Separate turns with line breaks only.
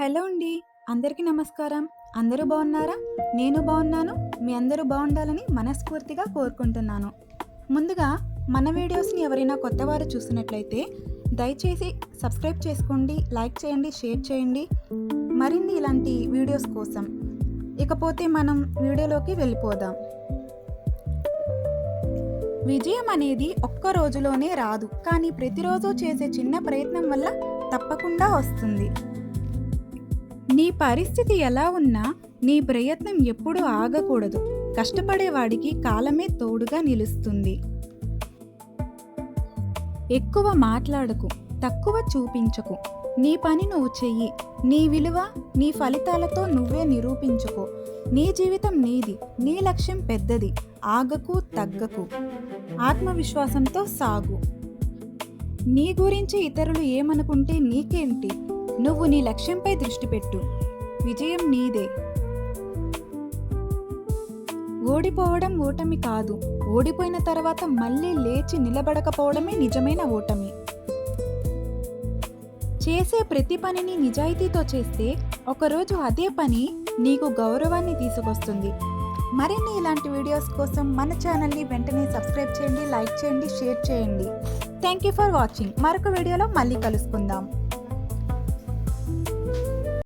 Hello అండి. అందరికీ నమస్కారం. అందరూ బాగున్నారా? నేను బాగున్నాను. మీ అందరూ బాగుండాలని మనస్ఫూర్తిగా కోరుకుంటున్నాను. ముందుగా మన వీడియోస్ని ఎవరైనా కొత్తవారు చూసినట్లయితే దయచేసి సబ్స్క్రైబ్ చేసుకోండి, లైక్ చేయండి, షేర్ చేయండి మరిన్ని ఇలాంటి వీడియోస్ కోసం. ఇకపోతే మనం వీడియోలోకి వెళ్ళిపోదాం. విజయం అనేది ఒక్క రోజులోనే రాదు, కానీ ప్రతిరోజు చేసే చిన్న ప్రయత్నం వల్ల తప్పకుండా వస్తుంది. నీ పరిస్థితి ఎలా ఉన్నా నీ ప్రయత్నం ఎప్పుడూ ఆగకూడదు. కష్టపడేవాడికి కాలమే తోడుగా నిలుస్తుంది. ఎక్కువ మాట్లాడకు, తక్కువ చూపించకు. నీ పని నువ్వు చెయ్యి. నీ విలువ, నీ ఫలితాలతో నువ్వే నిరూపించుకో. నీ జీవితం నీది, నీ లక్ష్యం పెద్దది. ఆగకు, తగ్గకు. ఆత్మవిశ్వాసంతో సాగు. నీ గురించి ఇతరులు ఏమనుకుంటే నీకేంటి? నువ్వు నీ లక్ష్యంపై దృష్టి పెట్టు. విజయం నీదే. ఓడిపోవడం ఓటమి కాదు. ఓడిపోయిన తర్వాత మళ్ళీ లేచి నిలబడకపోవడమే నిజమైన ఓటమి. చేసే ప్రతి పనిని నిజాయితీతో చేస్తే ఒకరోజు అదే పని నీకు గౌరవాన్ని తీసుకొస్తుంది. మరిన్ని ఇలాంటి వీడియోస్ కోసం మన ఛానల్ని వెంటనే సబ్స్క్రైబ్ చేయండి, లైక్ చేయండి, షేర్ చేయండి. Thank you for watching. మరొక వీడియోలో మళ్ళీ కలుసుకుందాం.